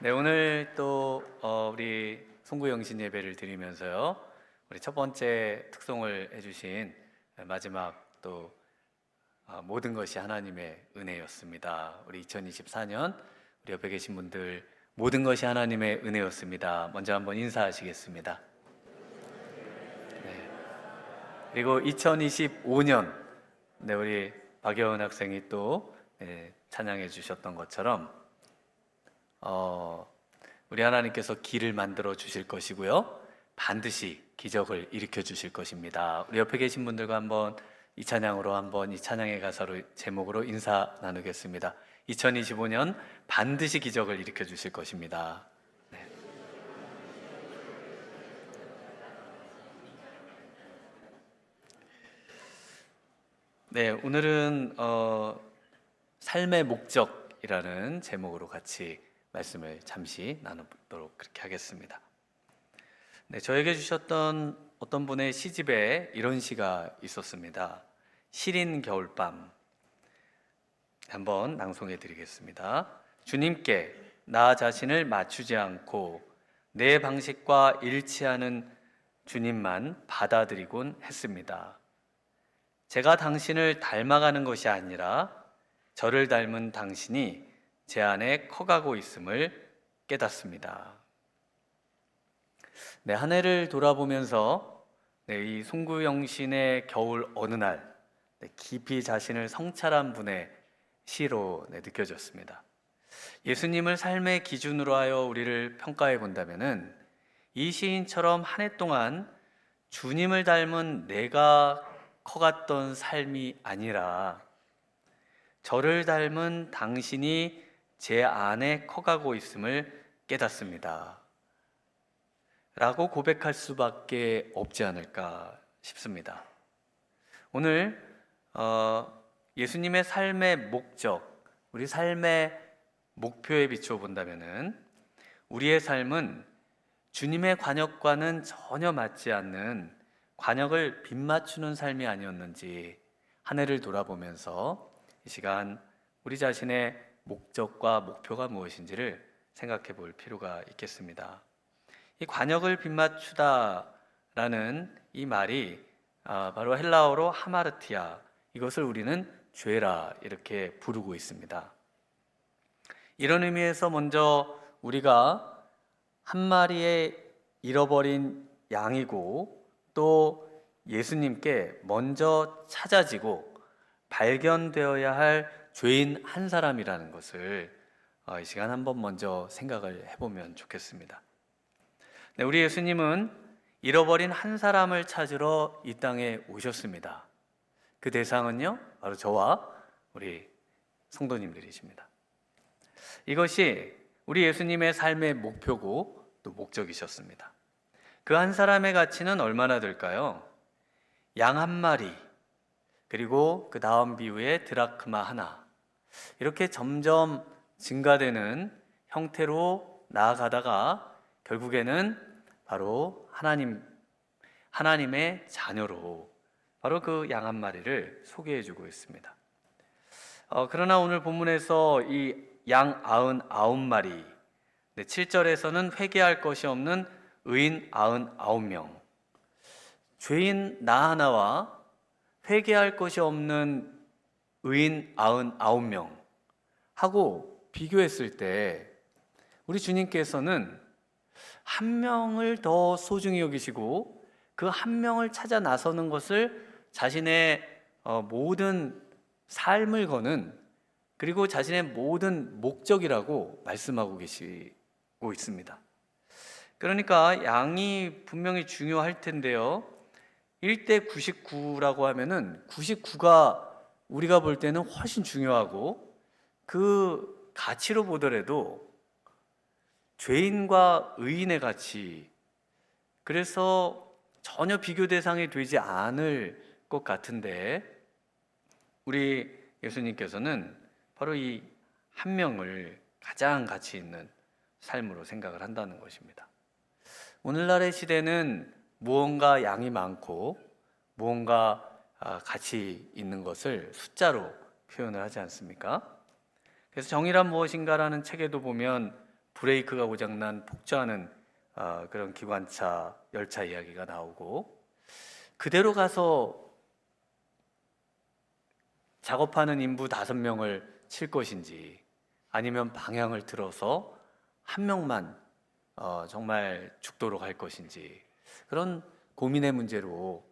네, 오늘 또 우리 송구영신 예배를 드리면서요. 우리 첫 번째 특송을 해주신 마지막 또 모든 것이 하나님의 은혜였습니다. 우리 2024년 우리 옆에 계신 분들 모든 것이 하나님의 은혜였습니다. 먼저 한번 인사하시겠습니다. 네. 그리고 2025년 우리 박여은 학생이 또 찬양해 주셨던 것처럼 우리 하나님께서 길을 만들어 주실 것이고요, 반드시 기적을 일으켜 주실 것입니다. 우리 옆에 계신 분들과 한번 이 찬양으로 한번 이 찬양의 가사로 제목으로 인사 나누겠습니다. 2025년 반드시 기적을 일으켜 주실 것입니다. 네, 네, 오늘은 삶의 목적이라는 제목으로 같이 말씀을 잠시 나누도록 그렇게 하겠습니다. 네, 저에게 주셨던 어떤 분의 시집에 이런 시가 있었습니다. 시린 겨울밤. 한번 낭송해 드리겠습니다. 주님께 나 자신을 맞추지 않고 내 방식과 일치하는 주님만 받아들이곤 했습니다. 제가 당신을 닮아가는 것이 아니라 저를 닮은 당신이 제 안에 커가고 있음을 깨닫습니다. 네, 한 해를 돌아보면서 이 송구영신의 겨울 어느 날 깊이 자신을 성찰한 분의 시로 느껴졌습니다. 예수님을 삶의 기준으로 하여 우리를 평가해 본다면은 이 시인처럼 한 해 동안 주님을 닮은 내가 커갔던 삶이 아니라 저를 닮은 당신이 제 안에 커가고 있음을 깨닫습니다. 라고 고백할 수밖에 없지 않을까 싶습니다. 오늘 예수님의 삶의 목적, 우리 삶의 목표에 비추어 본다면은 우리의 삶은 주님의 관역과는 전혀 맞지 않는 관역을 빗맞추는 삶이 아니었는지 한 해를 돌아보면서 이 시간 우리 자신의 목적과 목표가 무엇인지를 생각해 볼 필요가 있겠습니다. 이 관역을 빗맞추다라는 이 말이 바로 헬라어로 하마르티아, 이것을 우리는 죄라 이렇게 부르고 있습니다. 이런 의미에서 먼저 우리가 한 마리의 잃어버린 양이고 또 예수님께 먼저 찾아지고 발견되어야 할 죄인 한 사람이라는 것을 이 시간 한번 먼저 생각을 해보면 좋겠습니다. 네, 우리 예수님은 잃어버린 한 사람을 찾으러 이 땅에 오셨습니다. 그 대상은요, 바로 저와 우리 성도님들이십니다. 이것이 우리 예수님의 삶의 목표고 또 목적이셨습니다. 그 한 사람의 가치는 얼마나 될까요? 양 한 마리, 그리고 그 다음 비유의 드라크마 하나, 이렇게 점점 증가되는 형태로 나아가다가 결국에는 바로 하나님의 자녀로 바로 그 양 한 마리를 소개해 주고 있습니다. 그러나 오늘 본문에서 이 양 99마리, 7절에서는 회개할 것이 없는 의인 99명, 죄인 나 하나와 회개할 것이 없는 의인 99명 하고 비교했을 때 우리 주님께서는 한 명을 더 소중히 여기시고 그 한 명을 찾아 나서는 것을 자신의 모든 삶을 거는, 그리고 자신의 모든 목적이라고 말씀하고 계시고 있습니다. 그러니까 양이 분명히 중요할 텐데요, 1대 99라고 하면은 99가 우리가 볼 때는 훨씬 중요하고 그 가치로 보더라도 죄인과 의인의 가치, 그래서 전혀 비교 대상이 되지 않을 것 같은데 우리 예수님께서는 바로 이 한 명을 가장 가치 있는 삶으로 생각을 한다는 것입니다. 오늘날의 시대는 무언가 양이 많고 무언가 가치 있는 것을 숫자로 표현을 하지 않습니까? 그래서 정의란 무엇인가라는 책에도 보면 브레이크가 고장난 폭주하는 그런 기관차 열차 이야기가 나오고, 그대로 가서 작업하는 인부 5명을 칠 것인지 아니면 방향을 틀어서 한 명만 정말 죽도록 할 것인지, 그런 고민의 문제로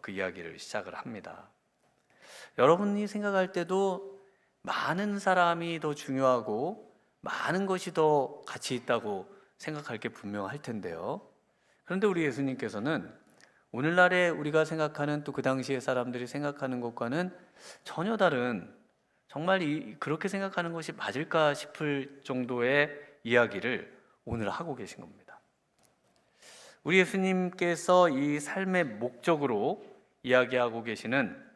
그 이야기를 시작을 합니다. 여러분이 생각할 때도 많은 사람이 더 중요하고 많은 것이 더 가치 있다고 생각할 게 분명할 텐데요. 그런데 우리 예수님께서는 오늘날에 우리가 생각하는, 또 그 당시의 사람들이 생각하는 것과는 전혀 다른, 정말 그렇게 생각하는 것이 맞을까 싶을 정도의 이야기를 오늘 하고 계신 겁니다. 우리 예수님께서 이 삶의 목적으로 이야기하고 계시는,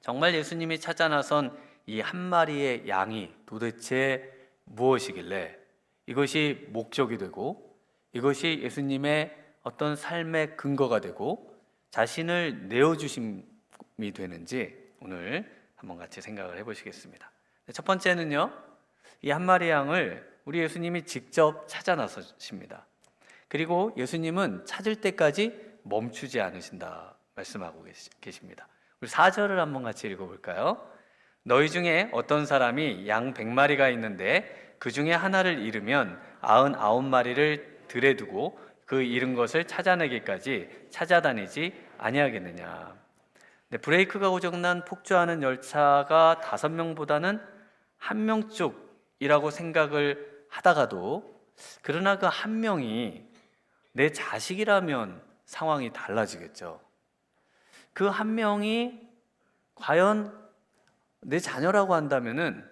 정말 예수님이 찾아 나선 이 한 마리의 양이 도대체 무엇이길래 이것이 목적이 되고 이것이 예수님의 어떤 삶의 근거가 되고 자신을 내어주심이 되는지 오늘 한번 같이 생각을 해보시겠습니다. 첫 번째는요, 이 한 마리 양을 우리 예수님이 직접 찾아 나서십니다. 그리고 예수님은 찾을 때까지 멈추지 않으신다 말씀하고 계십니다. 우리 4절을 한번 같이 읽어볼까요? 너희 중에 어떤 사람이 양 100마리가 있는데 그 중에 하나를 잃으면 99마리를 들에 두고 그 잃은 것을 찾아내기까지 찾아다니지 아니하겠느냐. 네, 브레이크가 고장난 폭주하는 열차가 5명보다는 1명 쪽이라고 생각을 하다가도, 그러나 그 1명이 내 자식이라면 상황이 달라지겠죠. 그 1명이 과연 내 자녀라고 한다면은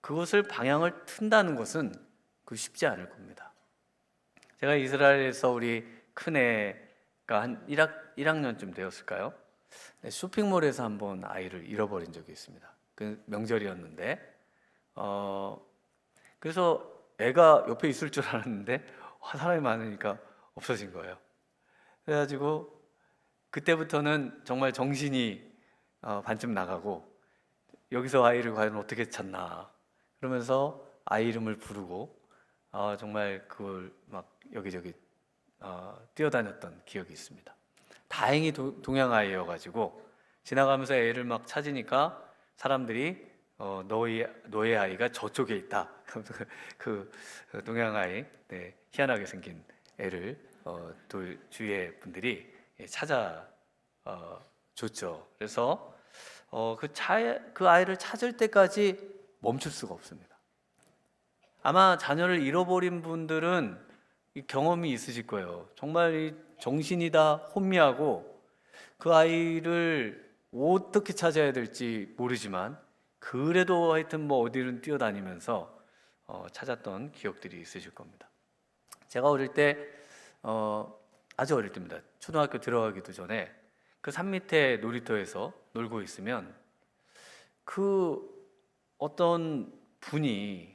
그것을 방향을 튼다는 것은 쉽지 않을 겁니다. 제가 이스라엘에서 우리 큰애가 한 1학년쯤 되었을까요? 네, 쇼핑몰에서 한번 아이를 잃어버린 적이 있습니다. 그 명절이었는데 그래서 애가 옆에 있을 줄 알았는데 사람이 많으니까 없어진 거예요. 그래가지고 그때부터는 정말 정신이 반쯤 나가고, 여기서 아이를 과연 어떻게 찾나 그러면서 아이 이름을 부르고 정말 그걸 막 여기저기 뛰어다녔던 기억이 있습니다. 다행히 동양 아이여가지고 지나가면서 애를 막 찾으니까 사람들이 너의 아이가 저쪽에 있다. 그 동양 아이, 네, 희한하게 생긴 애를 또 주위의 분들이 찾아 줬죠. 그래서 그 아이를 찾을 때까지 멈출 수가 없습니다. 아마 자녀를 잃어버린 분들은 이 경험이 있으실 거예요. 정말 이 정신이 다 혼미하고 그 아이를 어떻게 찾아야 될지 모르지만 그래도 하여튼 뭐 어디든 뛰어다니면서 찾았던 기억들이 있으실 겁니다. 제가 어릴 때 아주 어릴 때입니다. 초등학교 들어가기도 전에 그 산 밑에 놀이터에서 놀고 있으면 그 어떤 분이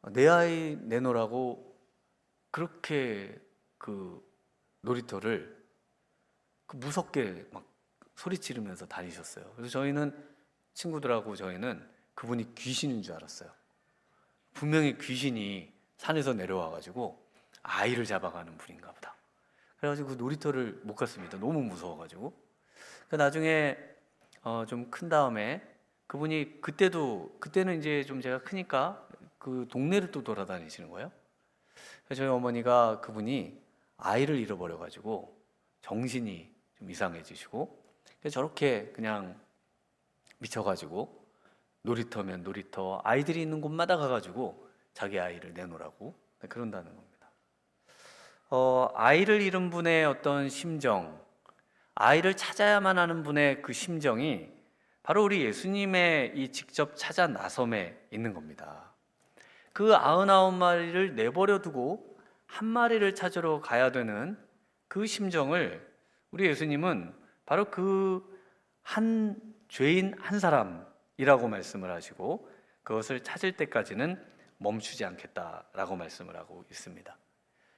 내 아이 내놓으라고 그렇게 그 놀이터를 무섭게 막 소리 지르면서 다니셨어요. 그래서 저희는 그분이 귀신인 줄 알았어요. 분명히 귀신이 산에서 내려와가지고 아이를 잡아가는 분인가 보다. 그래가지고 그 놀이터를 못 갔습니다. 너무 무서워가지고. 나중에 좀 큰 다음에 그분이 그때는 이제 좀 제가 크니까 그 동네를 또 돌아다니시는 거예요. 그래서 저희 어머니가 그분이 아이를 잃어버려가지고 정신이 좀 이상해지시고, 저렇게 그냥 미쳐가지고 놀이터면 놀이터, 아이들이 있는 곳마다 가가지고 자기 아이를 내놓으라고 그런다는 겁니다. 아이를 잃은 분의 어떤 심정, 아이를 찾아야만 하는 분의 그 심정이 바로 우리 예수님의 이 직접 찾아 나섬에 있는 겁니다. 그 99마리를 내버려 두고 한 마리를 찾으러 가야 되는 그 심정을 우리 예수님은 바로 그 한 죄인 한 사람이라고 말씀을 하시고, 그것을 찾을 때까지는 멈추지 않겠다라고 말씀을 하고 있습니다.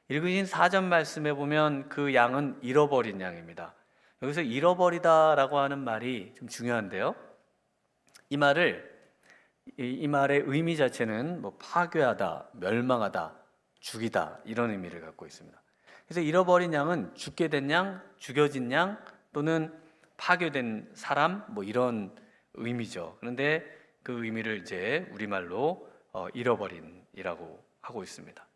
읽으신 4절 말씀에 보면 그 양은 잃어버린 양입니다. 여기서 잃어버리다라고 하는 말이 좀 중요한데요, 이 말을 이 말의 의미 자체는 뭐 파괴하다, 멸망하다, 죽이다 이런 의미를 갖고 있습니다. 그래서 잃어버린 양은 죽게 된 양, 죽여진 양 또는 파괴된 사람 뭐 이런 의미죠. 그런데 그 의미를 이제 우리말로 잃어버린이라고 하고 있습니다.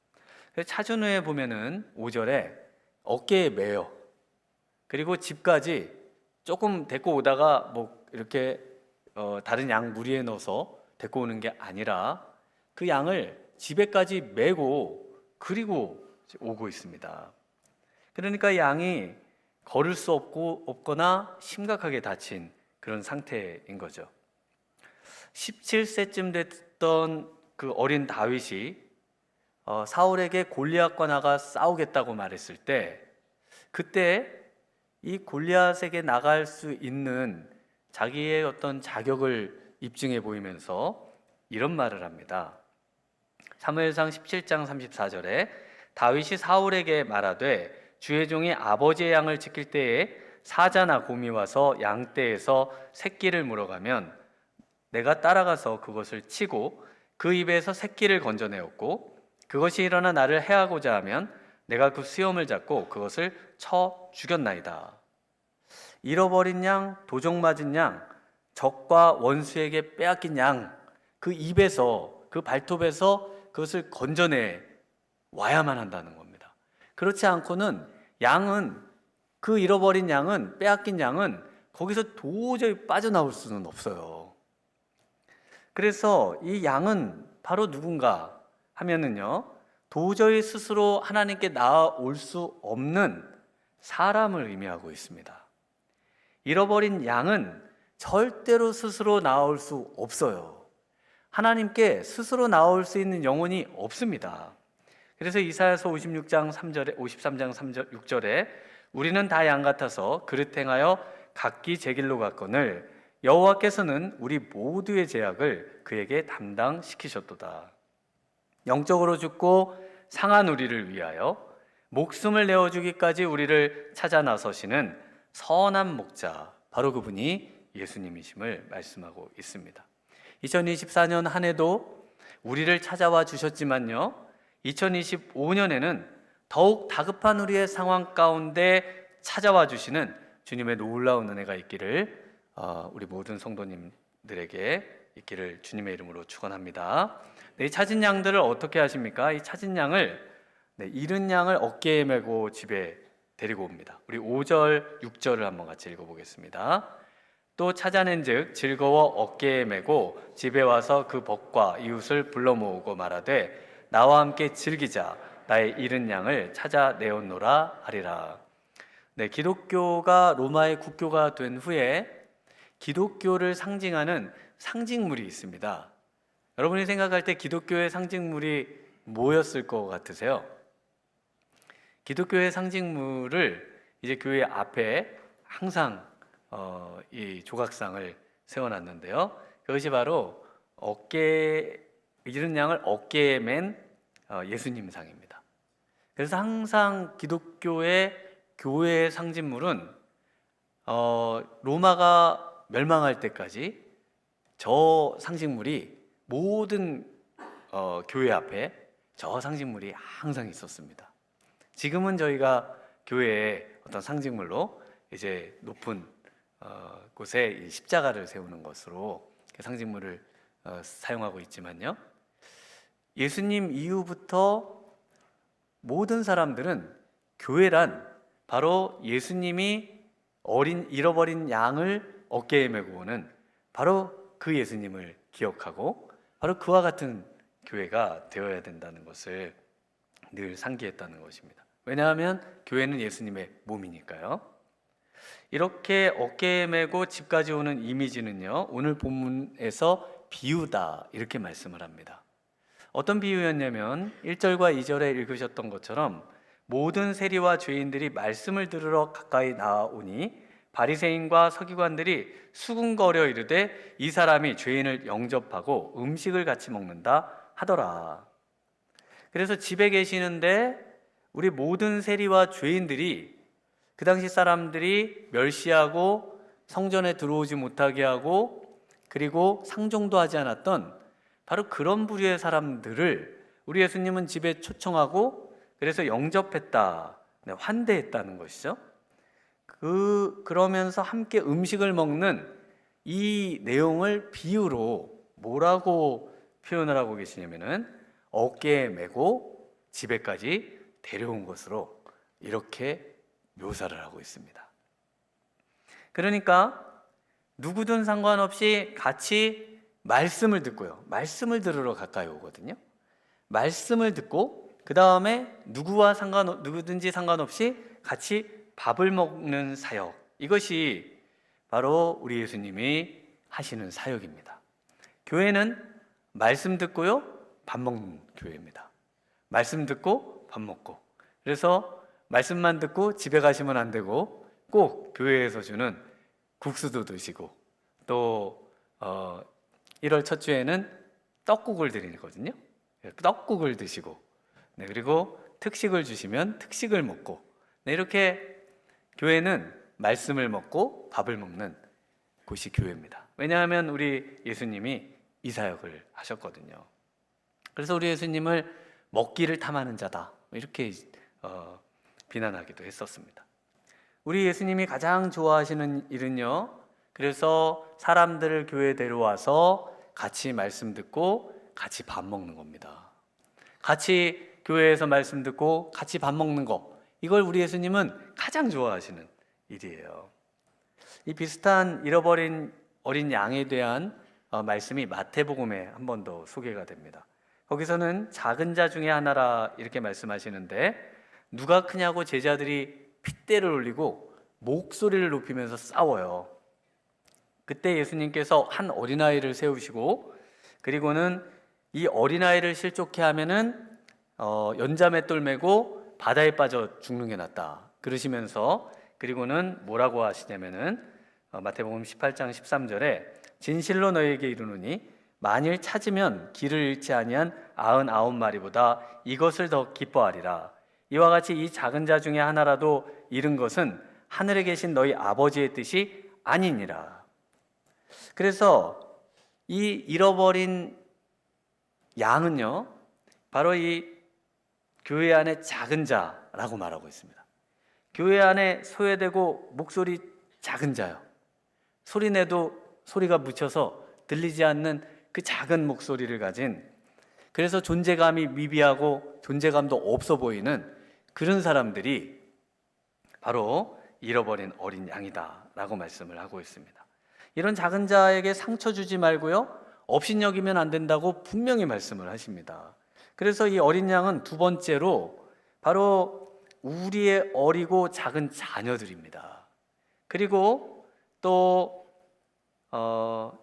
그래서 차준우에 보면은 5절에 어깨에 매여 그리고 집까지 조금 데리고 오다가 뭐 이렇게 다른 양 무리에 넣어서 데리고 오는 게 아니라 그 양을 집에까지 메고 그리고 오고 있습니다. 그러니까 양이 걸을 수 없거나 심각하게 다친 그런 상태인 거죠. 17세쯤 됐던 그 어린 다윗이 사울에게 골리앗과 나가 싸우겠다고 말했을 때 그때 이 골리앗에게 나갈 수 있는 자기의 어떤 자격을 입증해 보이면서 이런 말을 합니다. 사무엘상 17장 34절에 다윗이 사울에게 말하되 주의 종이 아버지의 양을 지킬 때에 사자나 곰이 와서 양떼에서 새끼를 물어가면 내가 따라가서 그것을 치고 그 입에서 새끼를 건져내었고 그것이 일어나 나를 해하고자 하면 내가 그 수염을 잡고 그것을 쳐 죽였나이다. 잃어버린 양, 도적 맞은 양, 적과 원수에게 빼앗긴 양, 그 입에서 그 발톱에서 그것을 건져내 와야만 한다는 겁니다. 그렇지 않고는 양은 그 잃어버린 양은 빼앗긴 양은 거기서 도저히 빠져나올 수는 없어요. 그래서 이 양은 바로 누군가 하면은요, 도저히 스스로 하나님께 나아올 수 없는 사람을 의미하고 있습니다. 잃어버린 양은 절대로 스스로 나아올 수 없어요. 하나님께 스스로 나올 수 있는 영혼이 없습니다. 그래서 이사야서 56장 3절에 53장 3절 6절에 우리는 다 양 같아서 그릇 행하여 각기 제 길로 갔거늘 여호와께서는 우리 모두의 죄악을 그에게 담당시키셨도다. 영적으로 죽고 상한 우리를 위하여 목숨을 내어주기까지 우리를 찾아 나서시는 선한 목자, 바로 그분이 예수님이심을 말씀하고 있습니다. 2024년 한 해도 우리를 찾아와 주셨지만요, 2025년에는 더욱 다급한 우리의 상황 가운데 찾아와 주시는 주님의 놀라운 은혜가 있기를 우리 모든 성도님들에게 있기를 주님의 이름으로 축원합니다. 이 찾은 양들을 어떻게 하십니까? 이 찾은 양을 잃은 양을 어깨에 메고 집에 데리고 옵니다. 우리 5절, 6절을 한번 같이 읽어보겠습니다. 또 찾아낸즉 즐거워 어깨에 메고 집에 와서 그 벗과 이웃을 불러 모으고 말하되 나와 함께 즐기자 나의 잃은 양을 찾아내었노라 하리라. 기독교가 로마의 국교가 된 후에 기독교를 상징하는 상징물이 있습니다. 여러분이 생각할 때 기독교의 상징물이 뭐였을 것 같으세요? 기독교의 상징물을 이제 교회 앞에 항상 이 조각상을 세워놨는데요. 그것이 바로 잃은 양을 어깨에 맨 예수님상입니다. 그래서 항상 기독교의 교회의 상징물은 로마가 멸망할 때까지 저 상징물이 모든 교회 앞에 저 상징물이 항상 있었습니다. 지금은 저희가 교회에 어떤 상징물로 이제 높은 곳에 십자가를 세우는 것으로 그 상징물을 사용하고 있지만요, 예수님 이후부터 모든 사람들은 교회란 바로 예수님이 잃어버린 양을 어깨에 메고 오는 바로 그 예수님을 기억하고 바로 그와 같은 교회가 되어야 된다는 것을 늘 상기했다는 것입니다. 왜냐하면 교회는 예수님의 몸이니까요. 이렇게 어깨에 메고 집까지 오는 이미지는요, 오늘 본문에서 비유다 이렇게 말씀을 합니다. 어떤 비유였냐면 1절과 2절에 읽으셨던 것처럼 모든 세리와 죄인들이 말씀을 들으러 가까이 나아오니 바리새인과 서기관들이 수군거려 이르되 이 사람이 죄인을 영접하고 음식을 같이 먹는다 하더라. 그래서 집에 계시는데 우리 모든 세리와 죄인들이 그 당시 사람들이 멸시하고 성전에 들어오지 못하게 하고 그리고 상종도 하지 않았던 바로 그런 부류의 사람들을 우리 예수님은 집에 초청하고 그래서 영접했다, 네, 환대했다는 것이죠. 그러면서 함께 음식을 먹는 이 내용을 비유로 뭐라고 표현을 하고 계시냐면은 어깨에 메고 집에까지 데려온 것으로 이렇게 묘사를 하고 있습니다. 그러니까 누구든 상관없이 같이 말씀을 듣고요. 말씀을 들으러 가까이 오거든요. 말씀을 듣고 그 다음에 누구든지 상관없이 같이 밥을 먹는 사역. 이것이 바로 우리 예수님이 하시는 사역입니다. 교회는 말씀 듣고요, 밥 먹는 교회입니다. 말씀 듣고 밥 먹고. 그래서 말씀만 듣고 집에 가시면 안 되고 꼭 교회에서 주는 국수도 드시고 또 1월 첫 주에는 떡국을 드리거든요. 떡국을 드시고, 네, 그리고 특식을 주시면 특식을 먹고, 네, 이렇게 교회는 말씀을 먹고 밥을 먹는 곳이 교회입니다. 왜냐하면 우리 예수님이 이 사역을 하셨거든요. 그래서 우리 예수님을 먹기를 탐하는 자다 이렇게 비난하기도 했었습니다. 우리 예수님이 가장 좋아하시는 일은요, 그래서 사람들을 교회에 데려와서 같이 말씀 듣고 같이 밥 먹는 겁니다. 같이 교회에서 말씀 듣고 같이 밥 먹는 거, 이걸 우리 예수님은 가장 좋아하시는 일이에요. 이 비슷한 잃어버린 어린 양에 대한 말씀이 마태복음에 한 번 더 소개가 됩니다. 거기서는 작은 자 중에 하나라 이렇게 말씀하시는데, 누가 크냐고 제자들이 핏대를 올리고 목소리를 높이면서 싸워요. 그때 예수님께서 한 어린아이를 세우시고, 그리고는 이 어린아이를 실족해 하면은 연자맷돌 메고 바다에 빠져 죽는 게 낫다 그러시면서, 그리고는 뭐라고 하시냐면은 마태복음 18장 13절에 진실로 너희에게 이르노니 만일 찾으면 길을 잃지 아니한 99마리보다 이것을 더 기뻐하리라. 이와 같이 이 작은 자 중에 하나라도 잃은 것은 하늘에 계신 너희 아버지의 뜻이 아니니라. 그래서 이 잃어버린 양은요, 바로 이 교회 안의 작은 자라고 말하고 있습니다. 교회 안에 소외되고 목소리 작은 자요. 소리 내도 소리가 묻혀서 들리지 않는 그 작은 목소리를 가진, 그래서 존재감이 미비하고 존재감도 없어 보이는 그런 사람들이 바로 잃어버린 어린 양이다 라고 말씀을 하고 있습니다. 이런 작은 자에게 상처 주지 말고요, 업신여기면 안 된다고 분명히 말씀을 하십니다. 그래서 이 어린 양은 두 번째로 바로 우리의 어리고 작은 자녀들입니다. 그리고 또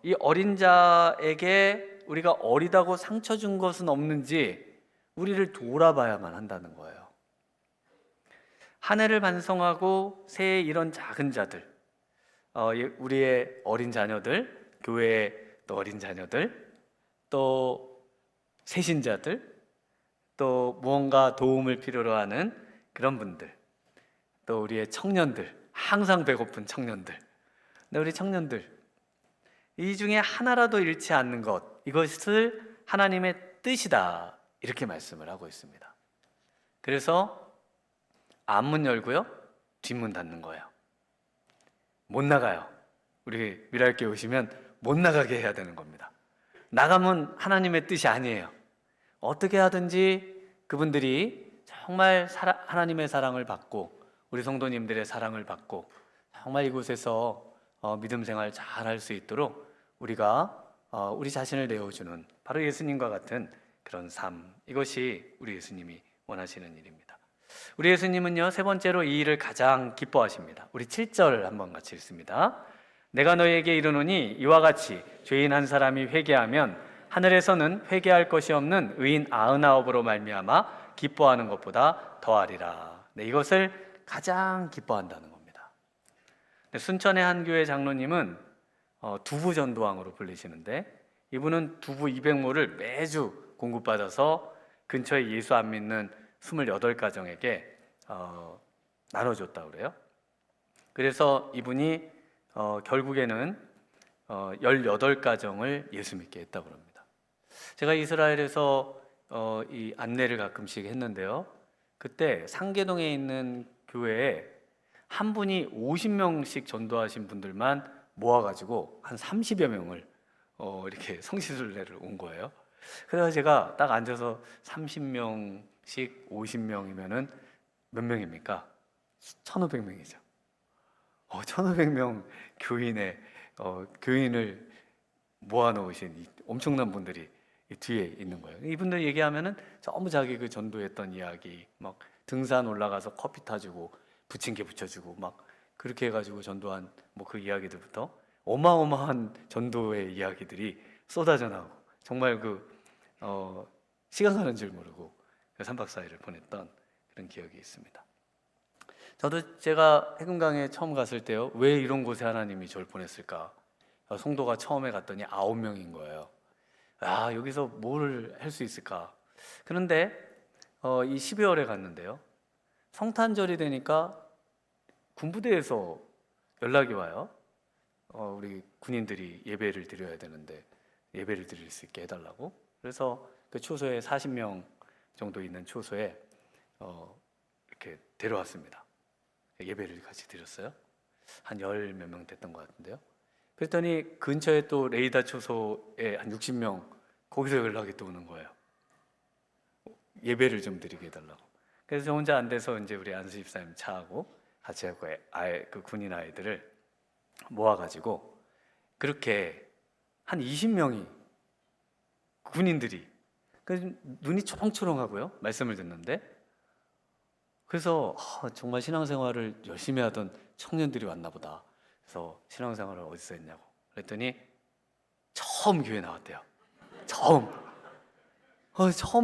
이 어린 자에게 우리가 어리다고 상처 준 것은 없는지 우리를 돌아봐야만 한다는 거예요. 한 해를 반성하고 새해 이런 작은 자들, 우리의 어린 자녀들, 교회의 또 어린 자녀들, 또 새신자들, 또 무언가 도움을 필요로 하는 그런 분들, 또 우리의 청년들, 항상 배고픈 청년들, 우리 청년들, 이 중에 하나라도 잃지 않는 것, 이것을 하나님의 뜻이다 이렇게 말씀을 하고 있습니다. 그래서 앞문 열고요, 뒷문 닫는 거예요. 못 나가요. 우리 미랄교회 오시면 못 나가게 해야 되는 겁니다. 나가면 하나님의 뜻이 아니에요. 어떻게 하든지 그분들이 정말 하나님의 사랑을 받고 우리 성도님들의 사랑을 받고 정말 이곳에서 믿음 생활 잘 할 수 있도록 우리가 우리 자신을 내어주는 바로 예수님과 같은 그런 삶, 이것이 우리 예수님이 원하시는 일입니다. 우리 예수님은요, 세 번째로 이 일을 가장 기뻐하십니다. 우리 7절 한번 같이 읽습니다. 내가 너희에게 이르노니 이와 같이 죄인 한 사람이 회개하면 하늘에서는 회개할 것이 없는 의인 99으로 말미암아 기뻐하는 것보다 더하리라. 네, 이것을 가장 기뻐한다는 겁니다. 네, 순천의 한 교회 장로님은 두부 전도왕으로 불리시는데, 이분은 두부 200모를 매주 공급받아서 근처에 예수 안 믿는 28가정에게 나눠줬다고 그래요. 그래서 이분이 결국에는 18가정을 예수 믿게 했다고 합니다. 제가 이스라엘에서 이 안내를 가끔씩 했는데요. 그때 상계동에 있는 교회에 한 분이 50명씩 전도하신 분들만 모아가지고 한 30여 명을 이렇게 성지순례를 온 거예요. 그래서 제가 딱 앉아서 30명씩 50명이면은 몇 명입니까? 1,500명이죠. 1,500명 교인의 교인을 모아놓으신 이 엄청난 분들이 이 뒤에 있는 거예요. 이분들 얘기하면은 전부 자기 그 전도했던 이야기, 막 등산 올라가서 커피 타주고 부침개 붙여주고 막 그렇게 해가지고 전도한 뭐 그 이야기들부터 어마어마한 전도의 이야기들이 쏟아져 나오고 정말 시간 가는 줄 모르고 그 3박 4일을 보냈던 그런 기억이 있습니다. 저도 제가 해금강에 처음 갔을 때요, 왜 이런 곳에 하나님이 저를 보냈을까? 송도가 처음에 갔더니 9명인 거예요. 아, 여기서 뭘 할 수 있을까? 그런데 이 12월에 갔는데요, 성탄절이 되니까 군부대에서 연락이 와요. 우리 군인들이 예배를 드려야 되는데 예배를 드릴 수 있게 해달라고. 그래서 그 초소에 40명 정도 있는 초소에 이렇게 데려왔습니다. 예배를 같이 드렸어요. 한 열 몇 명 됐던 것 같은데요. 그랬더니 근처에 또 레이다 초소에 한 60명, 거기서 연락이 또 오는 거예요. 예배를 좀 드리게 해달라고. 그래서 저 혼자 안 돼서 이제 우리 안수 집사님 차하고 같이 하고 그 군인 아이들을 모아가지고 그렇게 한 20명이 군인들이, 그래서 눈이 초롱초롱하고요, 말씀을 듣는데. 그래서 정말 신앙생활을 열심히 하던 청년들이 왔나 보다. 그래서 신앙생활을 어디서 했냐고 그랬더니 처음 교회 나왔대요. 처음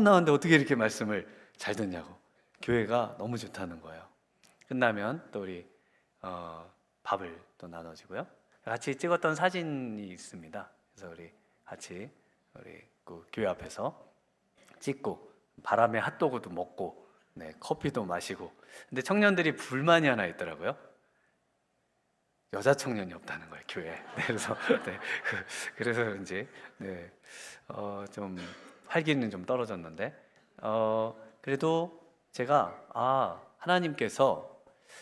나왔는데 어떻게 이렇게 말씀을 잘 듣냐고. 교회가 너무 좋다는 거예요. 끝나면 또 우리 밥을 또 나눠주고요. 같이 찍었던 사진이 있습니다. 그래서 우리 같이 그 교회 앞에서 찍고 바람에 핫도그도 먹고 커피도 마시고. 근데 청년들이 불만이 하나 있더라고요. 여자 청년이 없다는 거예요, 교회에. 그래서 그래서 이제 좀 활기는 좀 떨어졌는데 그래도 제가 하나님께서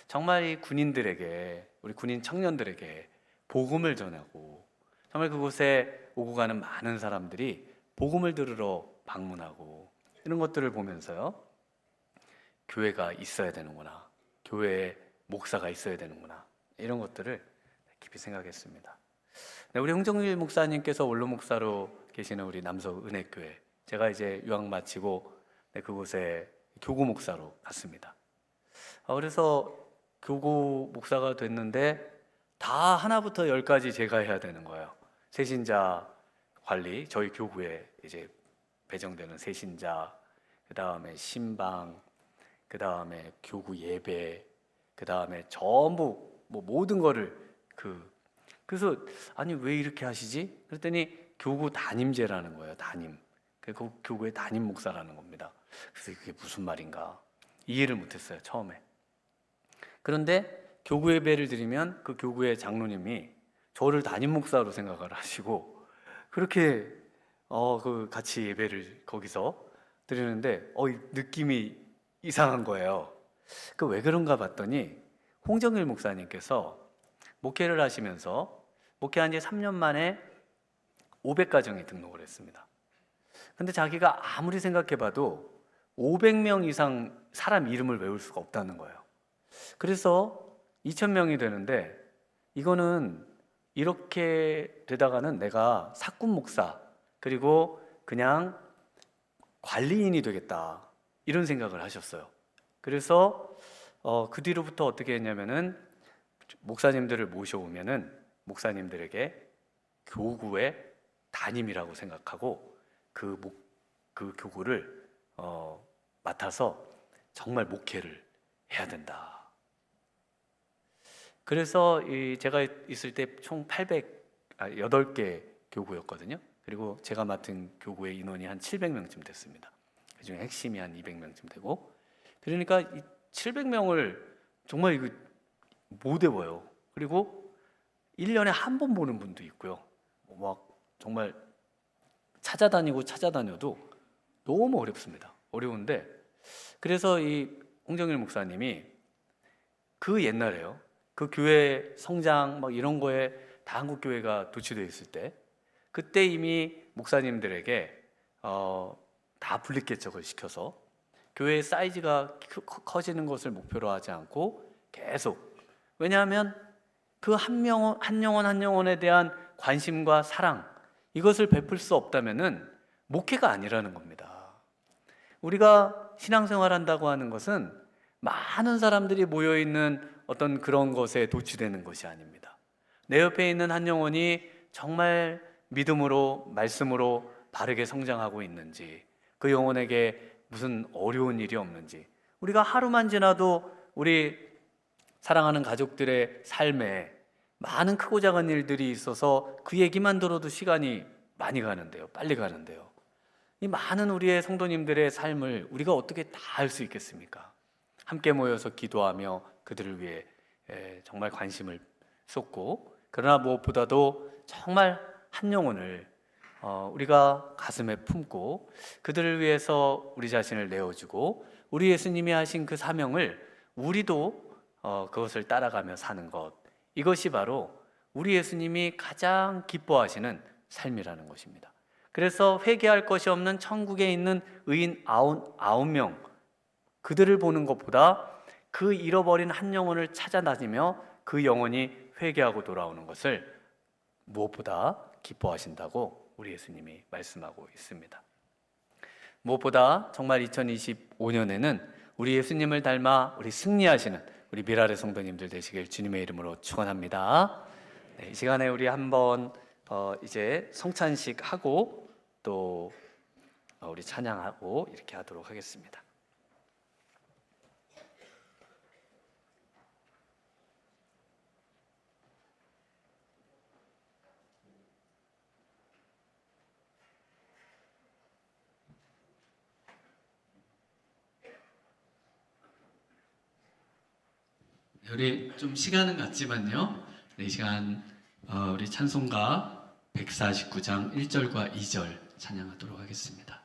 정말 이 군인들에게, 우리 군인 청년들에게 복음을 전하고, 정말 그곳에 오고 가는 많은 사람들이 복음을 들으러 방문하고, 이런 것들을 보면서요, 교회가 있어야 되는구나, 교회에 목사가 있어야 되는구나, 이런 것들을 깊이 생각했습니다. 우리 홍정일 목사님께서 원로 목사로 계시는 우리 남서 은혜교회, 제가 이제 유학 마치고 그곳에 교구 목사로 갔습니다. 그래서 교구 목사가 됐는데 다 하나부터 열까지 제가 해야 되는 거예요. 세신자 관리, 저희 교구에 이제 배정되는 세신자, 그 다음에 신방, 그 다음에 교구 예배, 그 다음에 전부 모든 거를 그래서 아니 왜 이렇게 하시지? 그랬더니 교구 담임제라는 거예요. 담임. 그 교구의 담임 목사라는 겁니다. 그래서 그게 무슨 말인가 이해를 못했어요, 처음에. 그런데 교구 예배를 드리면 그 교구의 장로님이 저를 담임 목사로 생각을 하시고 그렇게 같이 예배를 거기서 드리는데 느낌이 이상한 거예요. 그 왜 그런가 봤더니 홍정일 목사님께서 목회를 하시면서 목회한 지 3년 만에 500가정이 등록을 했습니다. 근데 자기가 아무리 생각해봐도 500명 이상 사람 이름을 외울 수가 없다는 거예요. 그래서 2,000명이 되는데 이거는 이렇게 되다가는 내가 사꾼 목사 그리고 그냥 관리인이 되겠다, 이런 생각을 하셨어요. 그래서 그 뒤로부터 어떻게 했냐면은 목사님들을 모셔오면은 목사님들에게 교구의 담임이라고 생각하고 그 교구를 맡아서 정말 목회를 해야 된다. 그래서 제가 있을 때 총 8개 교구였거든요. 그리고 제가 맡은 교구의 인원이 한 700명쯤 됐습니다. 그중에 핵심이 한 200명쯤 되고, 그러니까 이 700명을 정말 이거 못 외워요. 그리고 1년에 한 번 보는 분도 있고요. 막 정말 찾아다녀도 너무 어렵습니다. 어려운데 그래서 이 홍정일 목사님이 그 옛날에요. 그 교회 성장 막 이런 거에 다 한국 교회가 도취되어 있을 때 그때 이미 목사님들에게 다 분립개척을 시켜서 교회의 사이즈가 커지는 것을 목표로 하지 않고 계속, 왜냐하면 그 한 영혼에 대한 관심과 사랑, 이것을 베풀 수 없다면은 목회가 아니라는 겁니다. 우리가 신앙생활 한다고 하는 것은 많은 사람들이 모여있는 어떤 그런 것에 도취되는 것이 아닙니다. 내 옆에 있는 한 영혼이 정말 믿음으로, 말씀으로 바르게 성장하고 있는지, 그 영혼에게 무슨 어려운 일이 없는지, 우리가 하루만 지나도 우리 사랑하는 가족들의 삶에 많은 크고 작은 일들이 있어서 그 얘기만 들어도 시간이 많이 가는데요, 빨리 가는데요. 이 많은 우리의 성도님들의 삶을 우리가 어떻게 다 알 수 있겠습니까? 함께 모여서 기도하며 그들을 위해 정말 관심을 쏟고, 그러나 무엇보다도 정말 한 영혼을 우리가 가슴에 품고 그들을 위해서 우리 자신을 내어주고, 우리 예수님이 하신 그 사명을 우리도 그것을 따라가며 사는 것, 이것이 바로 우리 예수님이 가장 기뻐하시는 삶이라는 것입니다. 그래서 회개할 것이 없는 천국에 있는 의인 99명, 그들을 보는 것보다 그 잃어버린 한 영혼을 찾아다니며 그 영혼이 회개하고 돌아오는 것을 무엇보다 기뻐하신다고 우리 예수님이 말씀하고 있습니다. 무엇보다 정말 2025년에는 우리 예수님을 닮아 우리 승리하시는 우리 미라레 성도님들 되시길 주님의 이름으로 축원합니다. 네, 이 시간에 우리 한번 이제 성찬식 하고 또 우리 찬양하고 이렇게 하도록 하겠습니다. 우리 좀 시간은 같지만요, 이 시간 우리 찬송가 149장 1절과 2절 찬양하도록 하겠습니다.